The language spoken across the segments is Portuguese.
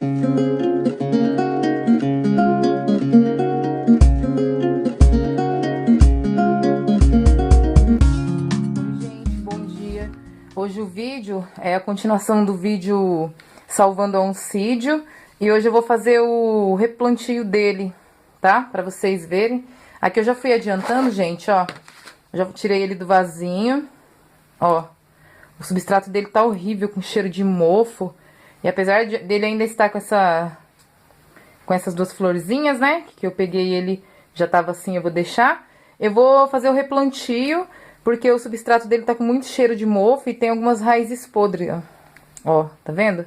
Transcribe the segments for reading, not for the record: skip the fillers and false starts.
Bom dia. Hoje o vídeo é a continuação do vídeo salvando a oncídio e hoje eu vou fazer o replantio dele, tá? Pra vocês verem. Aqui eu já fui adiantando, gente, ó. Já tirei ele do vasinho, ó. O substrato dele tá horrível, com cheiro de mofo. E apesar dele ainda estar com essas duas florzinhas, né? Que eu peguei ele, já tava assim, eu vou deixar. Eu vou fazer o replantio, porque o substrato dele tá com muito cheiro de mofo e tem algumas raízes podres, ó. Ó, tá vendo?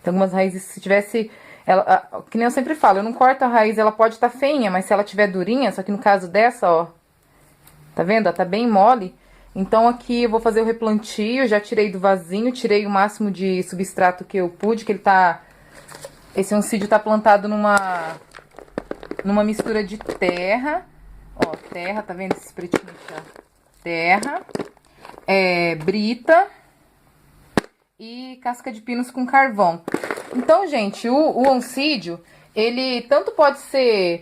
Tem algumas raízes, se tivesse... que nem eu sempre falo, eu não corto a raiz, ela pode estar feinha, mas se ela tiver durinha, só que no caso dessa, ó... Tá vendo? Ela tá bem mole. Então aqui eu vou fazer o replantio, já tirei do vasinho, tirei o máximo de substrato que eu pude, que ele tá... Esse oncídio tá plantado numa mistura de terra. Ó, terra, tá vendo esses pretinhos aqui, ó? Terra, brita e casca de pinos com carvão. Então, gente, o oncídio, ele tanto pode ser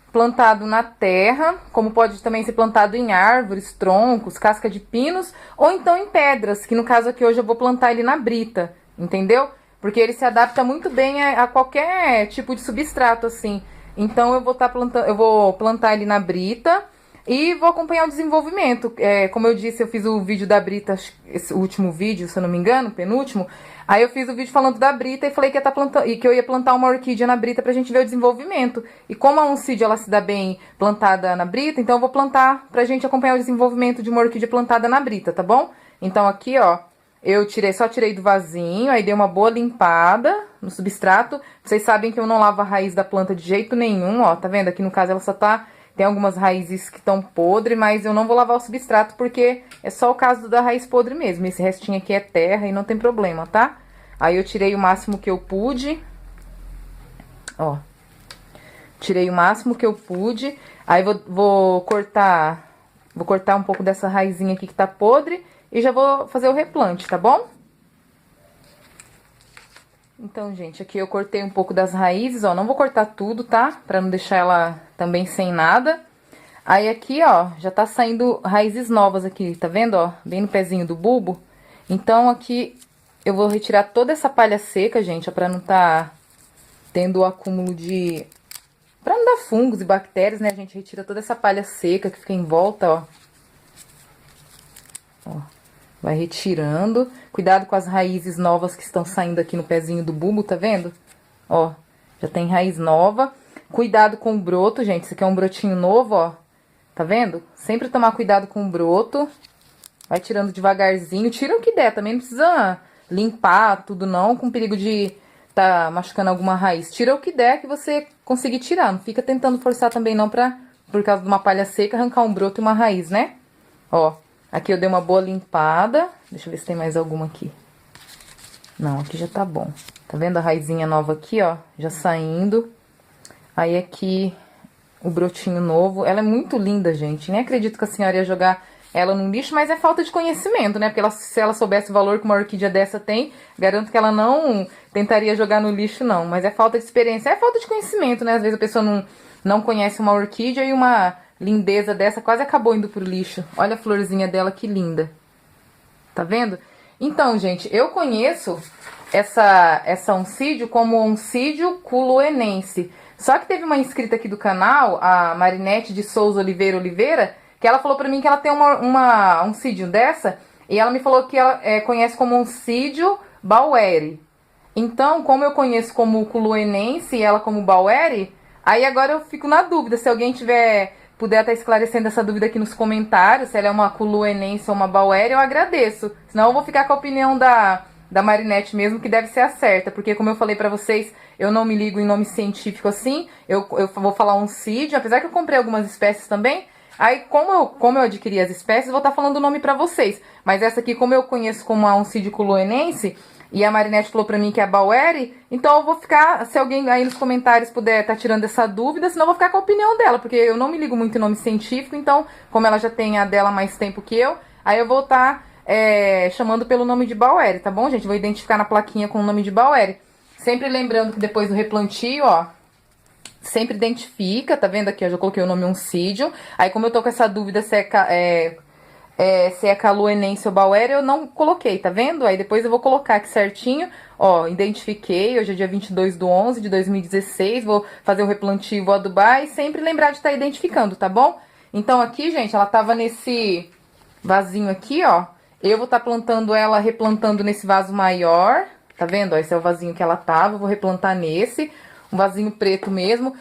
plantado na terra, como pode também ser plantado em árvores, troncos, casca de pinos, ou então em pedras, que no caso aqui hoje eu vou plantar ele na brita, entendeu? Porque ele se adapta muito bem a qualquer tipo de substrato, assim. Então eu vou plantar ele na brita e vou acompanhar o desenvolvimento. Como eu disse, eu fiz o vídeo da brita, esse último vídeo, se eu não me engano, penúltimo. Aí eu fiz o vídeo falando da brita e falei que eu ia plantar uma orquídea na brita pra gente ver o desenvolvimento. E como a oncídio ela se dá bem plantada na brita, então eu vou plantar pra gente acompanhar o desenvolvimento de uma orquídea plantada na brita, tá bom? Então aqui, ó, eu só tirei do vasinho, aí dei uma boa limpada no substrato. Vocês sabem que eu não lavo a raiz da planta de jeito nenhum, ó, tá vendo? Aqui no caso ela só tá... Tem algumas raízes que estão podres, mas eu não vou lavar o substrato porque é só o caso da raiz podre mesmo. Esse restinho aqui é terra e não tem problema, tá? Aí eu tirei o máximo que eu pude. Ó. Tirei o máximo que eu pude. Aí vou cortar um pouco dessa raizinha aqui que tá podre e já vou fazer o replante, tá bom? Então, gente, aqui eu cortei um pouco das raízes, ó, não vou cortar tudo, tá? Pra não deixar ela também sem nada. Aí aqui, ó, já tá saindo raízes novas aqui, tá vendo, ó? Bem no pezinho do bulbo. Então, aqui eu vou retirar toda essa palha seca, gente, ó, pra não tá tendo o acúmulo de... Pra não dar fungos e bactérias, né? A gente retira toda essa palha seca que fica em volta, ó. Ó. Vai retirando. Cuidado com as raízes novas que estão saindo aqui no pezinho do bulbo, tá vendo? Ó, já tem raiz nova. Cuidado com o broto, gente. Esse aqui é um brotinho novo, ó. Tá vendo? Sempre tomar cuidado com o broto. Vai tirando devagarzinho. Tira o que der, também não precisa limpar tudo não, com perigo de tá machucando alguma raiz. Tira o que der que você conseguir tirar. Não fica tentando forçar também não por causa de uma palha seca, arrancar um broto e uma raiz, né? Ó. Aqui eu dei uma boa limpada. Deixa eu ver se tem mais alguma aqui. Não, aqui já tá bom. Tá vendo a raizinha nova aqui, ó? Já saindo. Aí aqui o brotinho novo. Ela é muito linda, gente. Nem acredito que a senhora ia jogar ela no lixo, mas é falta de conhecimento, né? Porque se ela soubesse o valor que uma orquídea dessa tem, garanto que ela não tentaria jogar no lixo, não. Mas é falta de experiência, é falta de conhecimento, né? Às vezes a pessoa não conhece uma orquídea e uma... lindeza dessa quase acabou indo pro lixo. Olha a florzinha dela, que linda. Tá vendo? Então, gente, eu conheço essa oncídio como oncídio culoenense. Só que teve uma inscrita aqui do canal, a Marinete de Souza Oliveira, que ela falou pra mim que ela tem uma oncídio dessa, e ela me falou que ela conhece como oncídio baueri. Então, como eu conheço como culoenense e ela como baueri, aí agora eu fico na dúvida, se alguém puder estar esclarecendo essa dúvida aqui nos comentários, se ela é uma culoenense ou uma baueri, eu agradeço. Senão eu vou ficar com a opinião da Marinete mesmo, que deve ser a certa. Porque como eu falei pra vocês, eu não me ligo em nome científico assim. Eu vou falar oncídio, apesar que eu comprei algumas espécies também. Aí, como eu adquiri as espécies, vou estar falando o nome pra vocês. Mas essa aqui, como eu conheço como a oncídio culoenense, e a Marinete falou pra mim que é a baueri, então eu vou ficar, se alguém aí nos comentários puder estar tirando essa dúvida, senão eu vou ficar com a opinião dela, porque eu não me ligo muito em nome científico, então, como ela já tem a dela há mais tempo que eu, aí eu vou estar chamando pelo nome de baueri, tá bom, gente? Vou identificar na plaquinha com o nome de baueri. Sempre lembrando que depois do replantio, ó, sempre identifica, tá vendo aqui? Eu já coloquei o nome oncídio. Aí, como eu tô com essa dúvida se se é Caloenense ou Bauer, eu não coloquei, tá vendo? Aí depois eu vou colocar aqui certinho, ó, identifiquei, hoje é dia 22/11 de 2016, vou fazer o replantio, vou adubar e sempre lembrar de estar identificando, tá bom? Então aqui, gente, ela tava nesse vasinho aqui, ó, eu vou estar plantando ela, replantando nesse vaso maior, tá vendo? Ó, esse é o vasinho que ela tava, eu vou replantar nesse, um vasinho preto mesmo.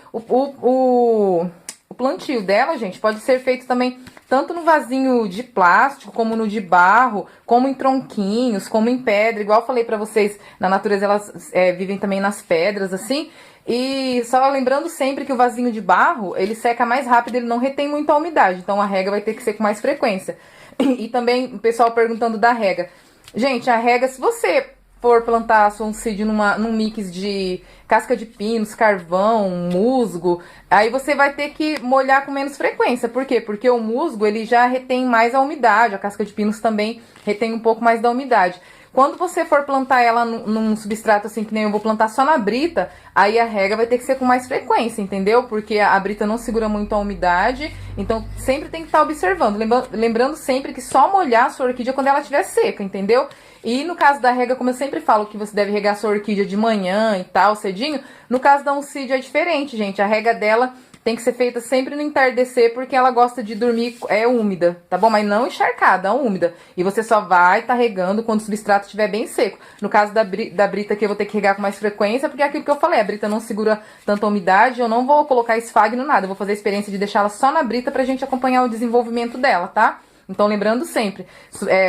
O plantio dela, gente, pode ser feito também tanto no vasinho de plástico, como no de barro, como em tronquinhos, como em pedra. Igual eu falei pra vocês, na natureza elas vivem também nas pedras, assim. E só lembrando sempre que o vasinho de barro, ele seca mais rápido, ele não retém muita umidade. Então a rega vai ter que ser com mais frequência. E também o pessoal perguntando da rega. Gente, a rega, se você for plantar a sua oncídio num mix de casca de pinos, carvão, musgo, aí você vai ter que molhar com menos frequência. Por quê? Porque o musgo, ele já retém mais a umidade, a casca de pinos também retém um pouco mais da umidade. Quando você for plantar ela num substrato assim, que nem eu vou plantar só na brita, aí a rega vai ter que ser com mais frequência, entendeu? Porque a brita não segura muito a umidade, então sempre tem que estar observando. Lembrando sempre que só molhar a sua orquídea quando ela estiver seca, entendeu? E no caso da rega, como eu sempre falo que você deve regar a sua orquídea de manhã e tal, cedinho, no caso da oncídio é diferente, gente. A rega dela tem que ser feita sempre no entardecer, porque ela gosta de dormir úmida, tá bom? Mas não encharcada, úmida. E você só vai estar regando quando o substrato estiver bem seco. No caso da brita aqui, eu vou ter que regar com mais frequência, porque é aquilo que eu falei, a brita não segura tanta umidade, eu não vou colocar esfagno, nada. Eu vou fazer a experiência de deixá-la só na brita pra gente acompanhar o desenvolvimento dela, tá? Então, lembrando sempre,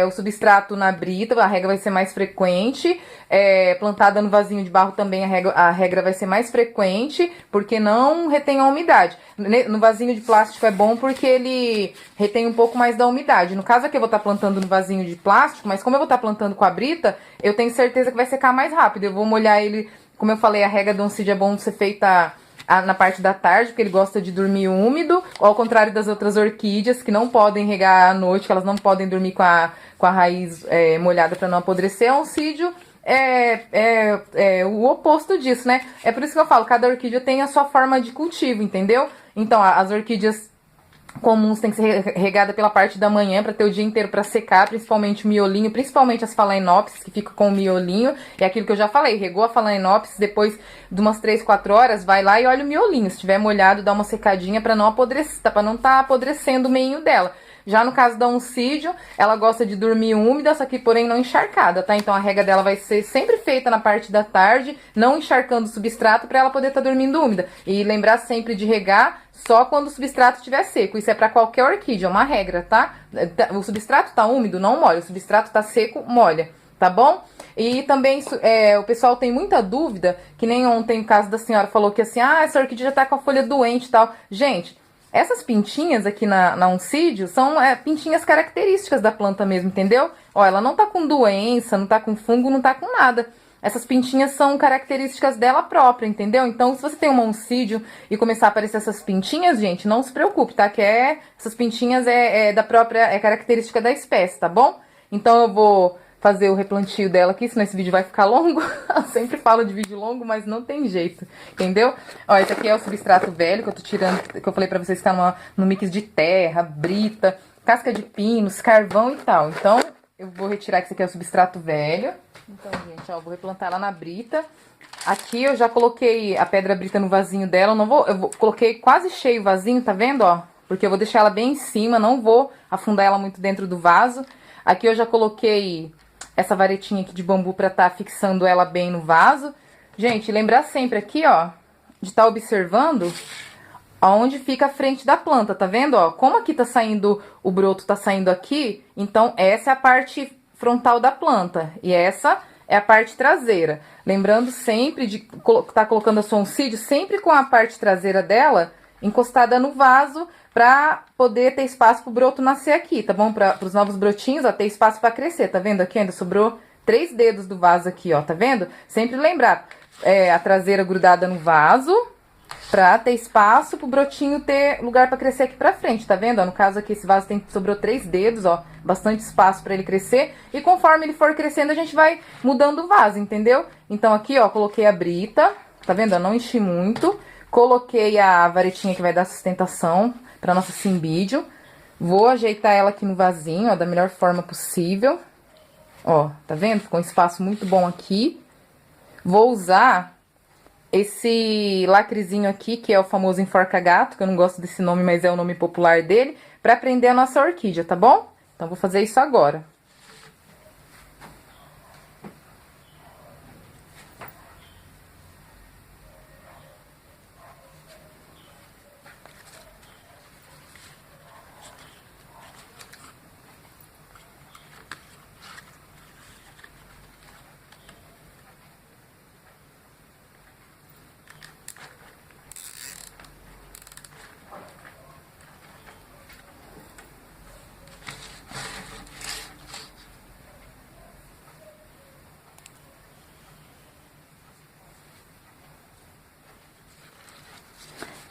o substrato na brita, a rega vai ser mais frequente, plantada no vasinho de barro também a regra vai ser mais frequente, porque não retém a umidade. No vasinho de plástico é bom porque ele retém um pouco mais da umidade. No caso aqui eu vou estar plantando no vasinho de plástico, mas como eu vou estar plantando com a brita, eu tenho certeza que vai secar mais rápido. Eu vou molhar ele, como eu falei, a rega do oncídio é bom ser feita na parte da tarde, porque ele gosta de dormir úmido, ao contrário das outras orquídeas, que não podem regar à noite, que elas não podem dormir com a raiz molhada para não apodrecer. O oncídio é o oposto disso, né? É por isso que eu falo, cada orquídea tem a sua forma de cultivo, entendeu? Então, as orquídeas comuns tem que ser regada pela parte da manhã para ter o dia inteiro para secar, principalmente o miolinho, principalmente as phalaenopsis que ficam com o miolinho. É aquilo que eu já falei, regou a phalaenopsis, depois de umas 3, 4 horas, vai lá e olha o miolinho. Se estiver molhado, dá uma secadinha para não apodrecer, para não estar apodrecendo o meinho dela. Já no caso da oncídio, ela gosta de dormir úmida, só que porém não encharcada, tá? Então a rega dela vai ser sempre feita na parte da tarde, não encharcando o substrato para ela poder estar dormindo úmida. E lembrar sempre de regar só quando o substrato estiver seco. Isso é para qualquer orquídea, é uma regra, tá? O substrato tá úmido, não molha. O substrato tá seco, molha, tá bom? E também o pessoal tem muita dúvida, que nem ontem o caso da senhora falou que assim, essa orquídea já tá com a folha doente e tal. Gente, essas pintinhas aqui na oncídio são pintinhas características da planta mesmo, entendeu? Ó, ela não tá com doença, não tá com fungo, não tá com nada. Essas pintinhas são características dela própria, entendeu? Então, se você tem uma oncídio e começar a aparecer essas pintinhas, gente, não se preocupe, tá? Que essas pintinhas da própria, característica da espécie, tá bom? Então, eu vou fazer o replantio dela aqui, senão esse vídeo vai ficar longo. Eu sempre falo de vídeo longo, mas não tem jeito, entendeu? Ó, esse aqui é o substrato velho que eu tô tirando, que eu falei pra vocês que tá no mix de terra, brita, casca de pinos, carvão e tal. Então, eu vou retirar que esse aqui é o substrato velho. Então, gente, ó, vou replantar ela na brita. Aqui eu já coloquei a pedra brita no vasinho dela. Coloquei quase cheio o vasinho, tá vendo, ó? Porque eu vou deixar ela bem em cima, não vou afundar ela muito dentro do vaso. Aqui eu já coloquei essa varetinha aqui de bambu pra tá fixando ela bem no vaso. Gente, lembrar sempre aqui, ó, de tá observando aonde fica a frente da planta, tá vendo, ó? Como aqui tá saindo, o broto tá saindo aqui, então essa é a parte frontal da planta e essa é a parte traseira. Lembrando sempre de tá colocando a sua oncídio sempre com a parte traseira dela encostada no vaso pra poder ter espaço pro broto nascer aqui, tá bom? Para os novos brotinhos, ó, ter espaço pra crescer, tá vendo aqui? Ainda sobrou 3 dedos do vaso aqui, ó, tá vendo? Sempre lembrar, a traseira grudada no vaso, pra ter espaço pro brotinho ter lugar pra crescer aqui pra frente, tá vendo? Ó, no caso aqui, esse vaso sobrou 3 dedos, ó, bastante espaço pra ele crescer. E conforme ele for crescendo, a gente vai mudando o vaso, entendeu? Então aqui, ó, coloquei a brita, tá vendo? Eu não enchi muito. Coloquei a varetinha que vai dar sustentação pra nossa cimbidium. Vou ajeitar ela aqui no vasinho, ó, da melhor forma possível. Ó, tá vendo? Ficou um espaço muito bom aqui. Vou usar esse lacrezinho aqui, que é o famoso enforca-gato, que eu não gosto desse nome, mas é o nome popular dele, pra prender a nossa orquídea, tá bom? Então, vou fazer isso agora.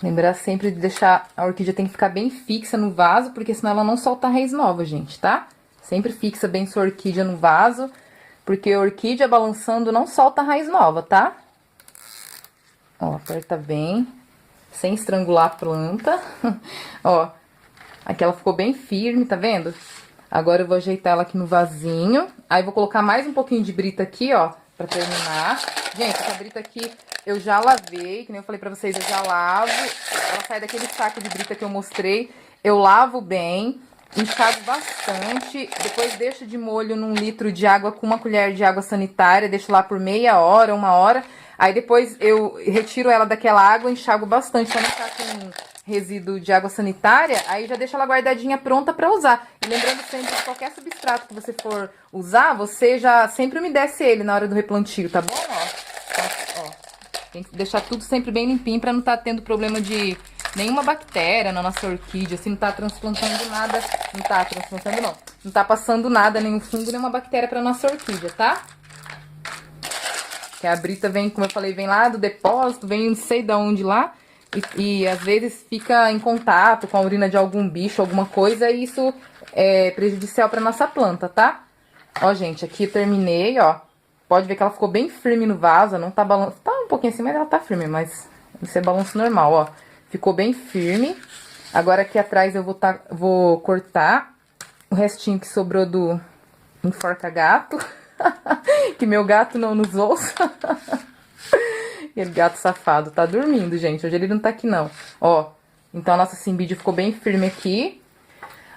Lembrar sempre de deixar a orquídea tem que ficar bem fixa no vaso, porque senão ela não solta raiz nova, gente, tá? Sempre fixa bem sua orquídea no vaso, porque a orquídea balançando não solta raiz nova, tá? Ó, aperta bem, sem estrangular a planta. Ó, aqui ela ficou bem firme, tá vendo? Agora eu vou ajeitar ela aqui no vasinho. Aí vou colocar mais um pouquinho de brita aqui, ó, pra terminar. Gente, essa brita aqui eu já lavei, que nem eu falei pra vocês, eu já lavo. Ela sai daquele saco de brita que eu mostrei. Eu lavo bem, enxago bastante. Depois deixo de molho num litro de água com uma colher de água sanitária. Deixo lá por meia hora, 1 hora. Aí depois eu retiro ela daquela água, enxago bastante pra não ficar com resíduo de água sanitária. Aí já deixo ela guardadinha pronta pra usar. E lembrando sempre que qualquer substrato que você for usar, você já sempre umedece ele na hora do replantio, tá bom? Ó, tem que deixar tudo sempre bem limpinho pra não tá tendo problema de nenhuma bactéria na nossa orquídea. Assim, não tá transplantando nada. Não tá transplantando, não. Não tá passando nada, nenhum fungo, nenhuma bactéria pra nossa orquídea, tá? Que a brita vem, como eu falei, vem lá do depósito, vem não sei de onde lá. E às vezes fica em contato com a urina de algum bicho, alguma coisa, e isso é prejudicial pra nossa planta, tá? Ó, gente, aqui eu terminei, ó. Pode ver que ela ficou bem firme no vaso, não tá balançando. Tá um pouquinho assim, mas ela tá firme, mas isso é balanço normal, ó. Ficou bem firme. Agora aqui atrás eu vou cortar o restinho que sobrou do enforca-gato. Que meu gato não nos ouça. Aquele gato safado tá dormindo, gente. Hoje ele não tá aqui, não. Ó, então a nossa cimbidium ficou bem firme aqui.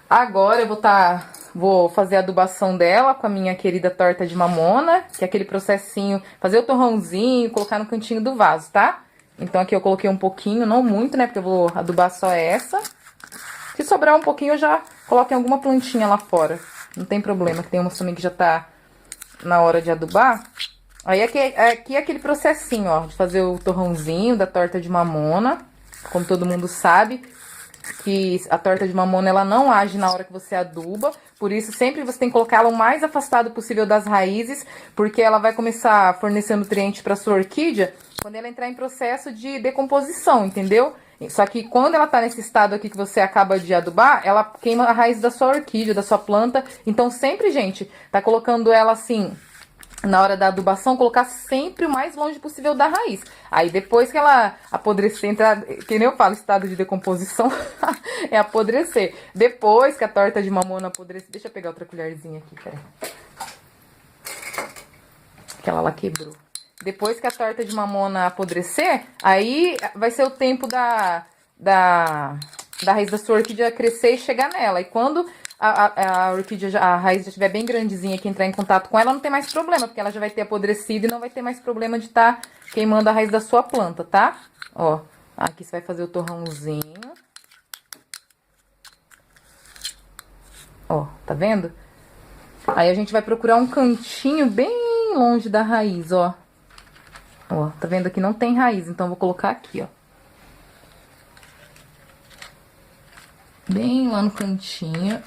Agora eu vou fazer a adubação dela com a minha querida torta de mamona, que é aquele processinho, fazer o torrãozinho, colocar no cantinho do vaso, tá? Então aqui eu coloquei um pouquinho, não muito, né, porque eu vou adubar só essa. Se sobrar um pouquinho eu já coloco em alguma plantinha lá fora. Não tem problema, que tem umas também que já tá na hora de adubar. Aí aqui é aquele processinho, ó, de fazer o torrãozinho da torta de mamona. Como todo mundo sabe, que a torta de mamona, ela não age na hora que você aduba. Por isso, sempre você tem que colocar ela o mais afastado possível das raízes, porque ela vai começar a fornecer nutriente para sua orquídea quando ela entrar em processo de decomposição, entendeu? Só que quando ela tá nesse estado aqui que você acaba de adubar, ela queima a raiz da sua orquídea, da sua planta. Então, sempre, gente, tá colocando ela assim, na hora da adubação, colocar sempre o mais longe possível da raiz. Aí depois que ela apodrecer, entrar, que nem eu falo, estado de decomposição, é apodrecer. Depois que a torta de mamona apodrecer... Deixa eu pegar outra colherzinha aqui, peraí. Aquela lá quebrou. Depois que a torta de mamona apodrecer, aí vai ser o tempo da raiz da sua orquídea crescer e chegar nela. E quando a orquídea, a raiz já estiver bem grandezinha que entrar em contato com ela, não tem mais problema, porque ela já vai ter apodrecido e não vai ter mais problema de estar queimando a raiz da sua planta, tá? Ó, aqui você vai fazer o torrãozinho. Ó, tá vendo? Aí a gente vai procurar um cantinho bem longe da raiz, ó. Ó, tá vendo? Aqui não tem raiz, então eu vou colocar aqui, ó. Bem lá no cantinho.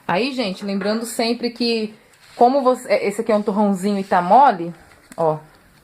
Aí, gente, lembrando sempre que, como esse aqui é um torrãozinho e tá mole, ó.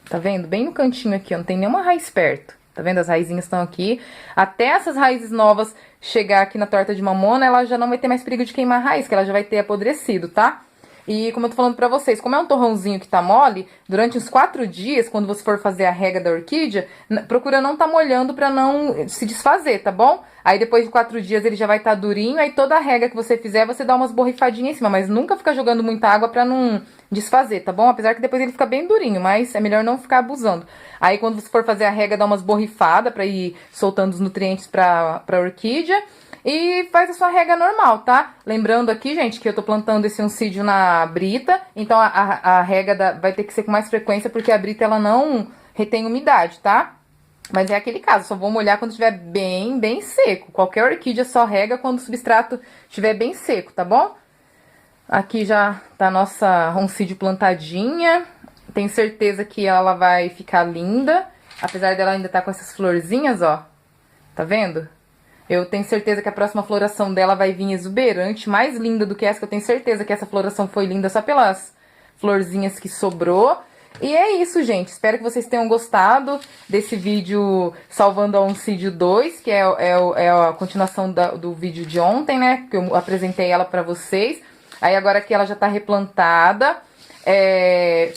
Tá vendo? Bem no cantinho aqui, ó, não tem nenhuma raiz perto. Tá vendo? As raizinhas estão aqui. Até essas raízes novas chegar aqui na torta de mamona, ela já não vai ter mais perigo de queimar a raiz, que ela já vai ter apodrecido, tá? E como eu tô falando pra vocês, como é um torrãozinho que tá mole, durante uns 4 dias, quando você for fazer a rega da orquídea, procura não tá molhando pra não se desfazer, tá bom? Aí depois de 4 dias ele já vai tá durinho, aí toda a rega que você fizer, você dá umas borrifadinhas em cima, mas nunca fica jogando muita água pra não desfazer, tá bom? Apesar que depois ele fica bem durinho, mas é melhor não ficar abusando. Aí quando você for fazer a rega, dá umas borrifadas pra ir soltando os nutrientes pra orquídea. E faz a sua rega normal, tá? Lembrando aqui, gente, que eu tô plantando esse oncídio na brita. Então a rega vai ter que ser com mais frequência, porque a brita ela não retém umidade, tá? Mas é aquele caso, só vou molhar quando estiver bem seco. Qualquer orquídea só rega quando o substrato estiver bem seco, tá bom? Aqui já tá a nossa oncídio plantadinha. Tenho certeza que ela vai ficar linda. Apesar dela ainda tá com essas florzinhas, ó. Tá vendo? Eu tenho certeza que a próxima floração dela vai vir exuberante, mais linda do que essa, que eu tenho certeza que essa floração foi linda só pelas florzinhas que sobrou. E é isso, gente. Espero que vocês tenham gostado desse vídeo salvando a Oncídio 2, que é a continuação do vídeo de ontem, né? Que eu apresentei ela pra vocês. Aí agora que ela já tá replantada,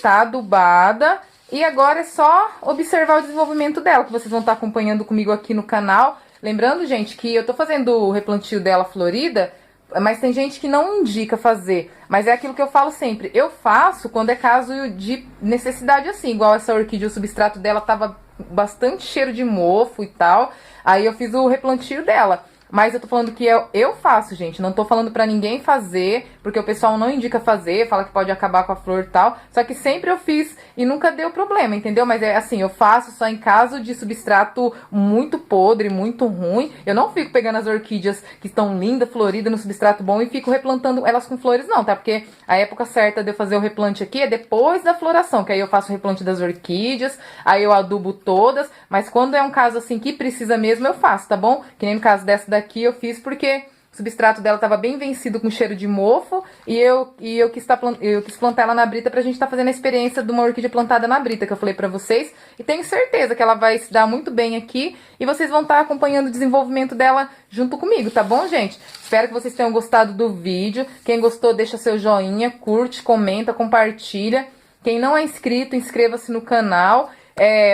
tá adubada. E agora é só observar o desenvolvimento dela, que vocês vão estar acompanhando comigo aqui no canal. Lembrando, gente, que eu tô fazendo o replantio dela florida, mas tem gente que não indica fazer. Mas é aquilo que eu falo sempre. Eu faço quando é caso de necessidade assim. Igual essa orquídea, o substrato dela tava bastante cheiro de mofo e tal. Aí eu fiz o replantio dela. Mas eu tô falando que eu faço, gente. Não tô falando pra ninguém fazer, porque o pessoal não indica fazer, fala que pode acabar com a flor e tal. Só que sempre eu fiz e nunca deu problema, entendeu? Mas é assim, eu faço só em caso de substrato muito podre, muito ruim. Eu não fico pegando as orquídeas que estão lindas, floridas, no substrato bom e fico replantando elas com flores, não, tá? Porque a época certa de eu fazer o replante aqui é depois da floração, que aí eu faço o replante das orquídeas, aí eu adubo todas. Mas quando é um caso assim que precisa mesmo, eu faço, tá bom? Que nem no caso dessa daqui eu fiz porque o substrato dela tava bem vencido com cheiro de mofo e eu quis plantar ela na brita pra gente estar fazendo a experiência de uma orquídea plantada na brita, que eu falei pra vocês. E tenho certeza que ela vai se dar muito bem aqui e vocês vão estar acompanhando o desenvolvimento dela junto comigo, tá bom, gente? Espero que vocês tenham gostado do vídeo. Quem gostou, deixa seu joinha, curte, comenta, compartilha. Quem não é inscrito, inscreva-se no canal.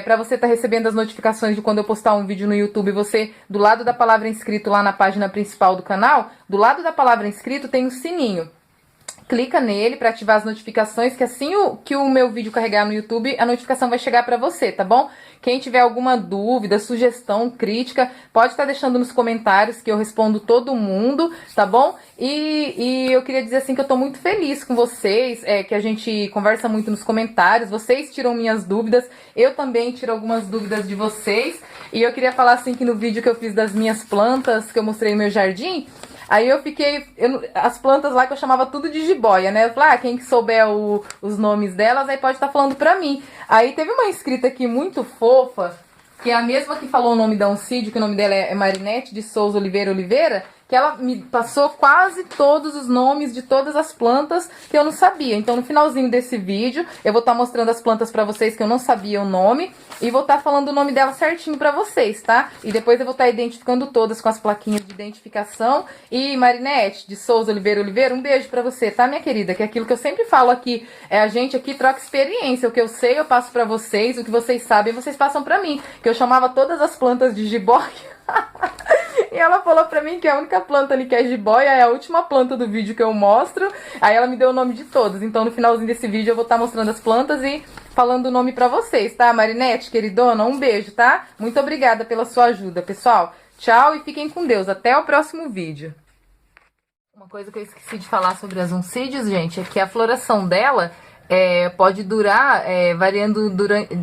Pra você estar recebendo as notificações de quando eu postar um vídeo no YouTube, você, do lado da palavra inscrito lá na página principal do canal, do lado da palavra inscrito tem um sininho. Clica nele para ativar as notificações, que assim que o meu vídeo carregar no YouTube, a notificação vai chegar para você, tá bom? Quem tiver alguma dúvida, sugestão, crítica, pode estar deixando nos comentários que eu respondo todo mundo, tá bom? E eu queria dizer assim que eu tô muito feliz com vocês, que a gente conversa muito nos comentários, vocês tiram minhas dúvidas, eu também tiro algumas dúvidas de vocês. E eu queria falar assim que no vídeo que eu fiz das minhas plantas, que eu mostrei no meu jardim, aí eu fiquei, as plantas lá que eu chamava tudo de jiboia, né? Eu falei, quem que souber os nomes delas, aí pode estar falando pra mim. Aí teve uma inscrita aqui muito fofa, que é a mesma que falou o nome da Oncídio, que o nome dela é Marinete de Souza Oliveira, que ela me passou quase todos os nomes de todas as plantas que eu não sabia. Então, no finalzinho desse vídeo, eu vou estar mostrando as plantas pra vocês que eu não sabia o nome e vou estar falando o nome dela certinho pra vocês, tá? E depois eu vou estar identificando todas com as plaquinhas de identificação. E Marinete de Souza Oliveira, um beijo pra você, tá, minha querida? Que é aquilo que eu sempre falo aqui, a gente aqui troca experiência. O que eu sei eu passo pra vocês, o que vocês sabem vocês passam pra mim. Que eu chamava todas as plantas de jiboia. E ela falou pra mim que a única planta ali que é jiboia é a última planta do vídeo que eu mostro. Aí ela me deu o nome de todas. Então no finalzinho desse vídeo eu vou estar mostrando as plantas e falando o nome pra vocês, tá? Marinete, queridona, um beijo, tá? Muito obrigada pela sua ajuda, pessoal. Tchau e fiquem com Deus. Até o próximo vídeo. Uma coisa que eu esqueci de falar sobre as oncídios, gente, é que a floração dela pode durar, variando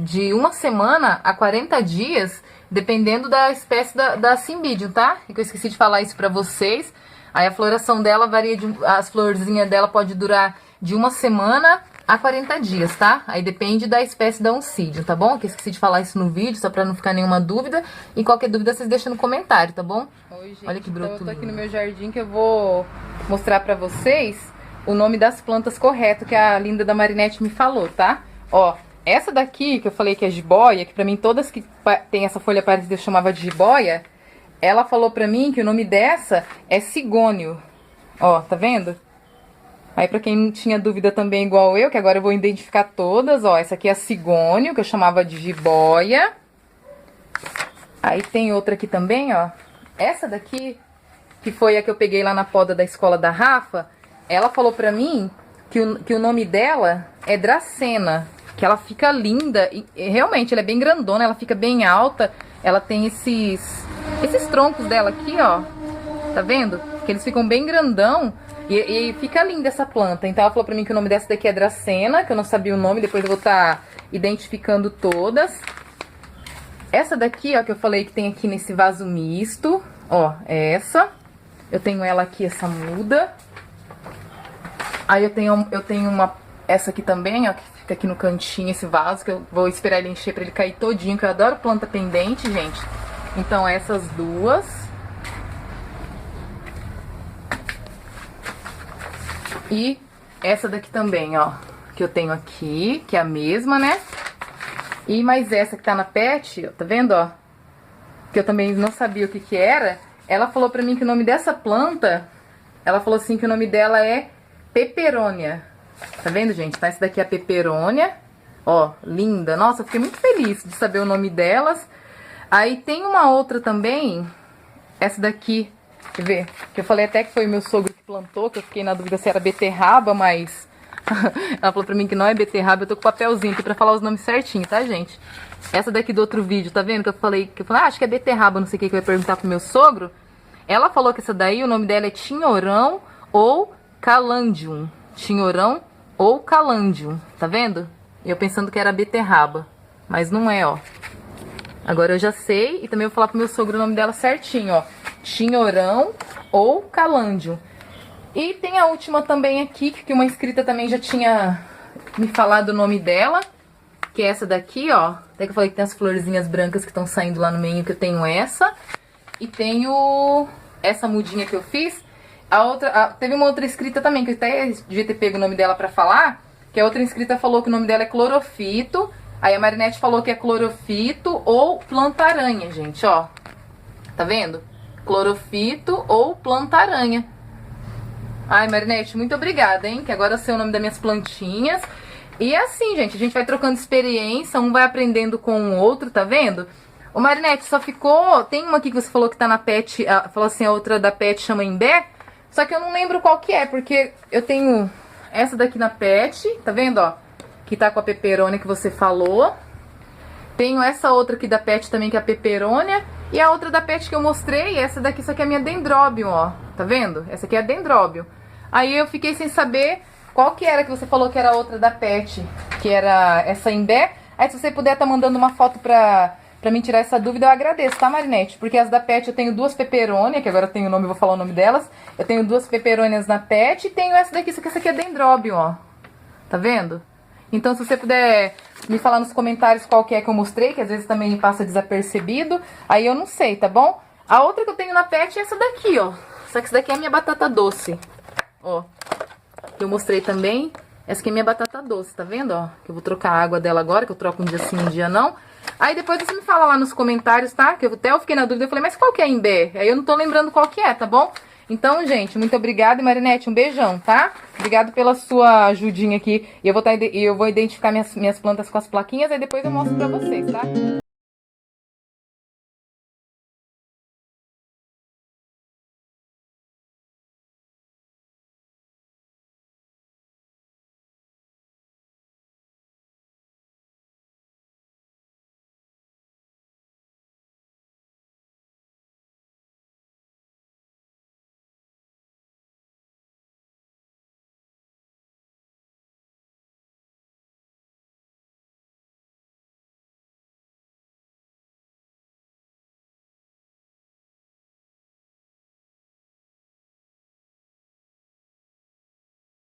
de 1 semana a 40 dias, dependendo da espécie da Cymbidium, tá? Que eu esqueci de falar isso pra vocês. Aí a floração dela varia, as florzinhas dela pode durar de 1 semana a 40 dias, tá? Aí depende da espécie da Oncídio, tá bom? Que eu esqueci de falar isso no vídeo, só pra não ficar nenhuma dúvida. E qualquer dúvida vocês deixam no comentário, tá bom? Oi, gente. Olha que broto. Então eu tô aqui no meu jardim que eu vou mostrar pra vocês o nome das plantas correto que a linda da Marinete me falou, tá? Ó, essa daqui, que eu falei que é jiboia, que pra mim todas que tem essa folha parecida eu chamava de jiboia, ela falou pra mim que o nome dessa é cigônio. Ó, tá vendo? Aí pra quem não tinha dúvida também igual eu, que agora eu vou identificar todas, ó. Essa aqui é a cigônio, que eu chamava de jiboia. Aí tem outra aqui também, ó. Essa daqui, que foi a que eu peguei lá na poda da escola da Rafa, ela falou pra mim que o nome dela é Dracena, que ela fica linda, e realmente ela é bem grandona, ela fica bem alta, ela tem esses troncos dela aqui, ó, tá vendo? Que eles ficam bem grandão e fica linda essa planta. Então ela falou pra mim que o nome dessa daqui é Dracena, que eu não sabia o nome, depois eu vou estar identificando todas. Essa daqui, ó, que eu falei que tem aqui nesse vaso misto, ó, é essa. Eu tenho ela aqui, essa muda. Aí eu tenho essa aqui também, ó, que fica aqui no cantinho, esse vaso, que eu vou esperar ele encher pra ele cair todinho, que eu adoro planta pendente, gente. Então essas duas. E essa daqui também, ó, que eu tenho aqui, que é a mesma, né? E mais essa que tá na pet, ó, tá vendo, ó? Que eu também não sabia o que que era. Ela falou pra mim que o nome dessa planta, ela falou assim que o nome dela é peperônia. Tá vendo, gente? Tá, essa daqui é a peperônia. Ó, linda. Nossa, eu fiquei muito feliz de saber o nome delas. Aí tem uma outra também, essa daqui, quer ver? Que eu falei até que foi o meu sogro que plantou, que eu fiquei na dúvida se era beterraba, mas ela falou pra mim que não é beterraba. Eu tô com o papelzinho aqui pra falar os nomes certinho, tá, gente? Essa daqui do outro vídeo, tá vendo? Que eu falei, acho que é beterraba, não sei o que eu ia perguntar pro meu sogro. Ela falou que essa daí, o nome dela é tinhorão ou calândium. Tinhorão ou calândium, tá vendo? Eu pensando que era beterraba, mas não é, ó. Agora eu já sei, e também vou falar pro meu sogro o nome dela certinho, ó. Tinhorão ou calândium. E tem a última também aqui, que uma inscrita também já tinha me falado o nome dela, que é essa daqui, ó. Até que eu falei que tem as florzinhas brancas que estão saindo lá no meio, que eu tenho essa. E tenho essa mudinha que eu fiz. Teve uma outra inscrita também, que eu até devia ter pego o nome dela pra falar, que a outra inscrita falou que o nome dela é clorofito. Aí a Marinette falou que é clorofito ou planta-aranha, gente, ó. Tá vendo? Clorofito ou planta-aranha. Ai, Marinette, muito obrigada, hein? Que agora eu sei o nome das minhas plantinhas. E é assim, gente, a gente vai trocando experiência, um vai aprendendo com o outro, tá vendo? Ô, Marinette, só ficou... Tem uma aqui que você falou que tá na pet, falou assim, a outra da pet chama Imbé, só que eu não lembro qual que é, porque eu tenho essa daqui na pet, tá vendo, ó? Que tá com a peperônia que você falou. Tenho essa outra aqui da pet também, que é a peperônia. E a outra da pet que eu mostrei, essa daqui, isso aqui é a minha dendróbio, ó. Tá vendo? Essa aqui é a dendróbio. Aí eu fiquei sem saber qual que era que você falou que era a outra da pet, que era essa Imbé. Aí se você puder tá mandando uma foto pra me tirar essa dúvida, eu agradeço, tá, Marinette? Porque as da pet eu tenho duas peperônia, que agora eu tenho o nome, vou falar o nome delas. Eu tenho duas peperônias na pet e tenho essa daqui, essa aqui é dendróbio, ó. Tá vendo? Então, se você puder me falar nos comentários qual que é que eu mostrei, que às vezes também passa desapercebido, aí eu não sei, tá bom? A outra que eu tenho na pet é essa daqui, ó. Só que essa daqui é a minha batata doce, ó. Que eu mostrei também. Essa aqui é minha batata doce, tá vendo, ó? Que eu vou trocar a água dela agora, que eu troco um dia sim, um dia não. Aí depois você me fala lá nos comentários, tá? Que eu fiquei na dúvida, eu falei, mas qual que é a Imbé? Aí eu não tô lembrando qual que é, tá bom? Então, gente, muito obrigada. E Marinette, um beijão, tá? Obrigado pela sua ajudinha aqui. E eu vou identificar minhas plantas com as plaquinhas, aí depois eu mostro pra vocês, tá?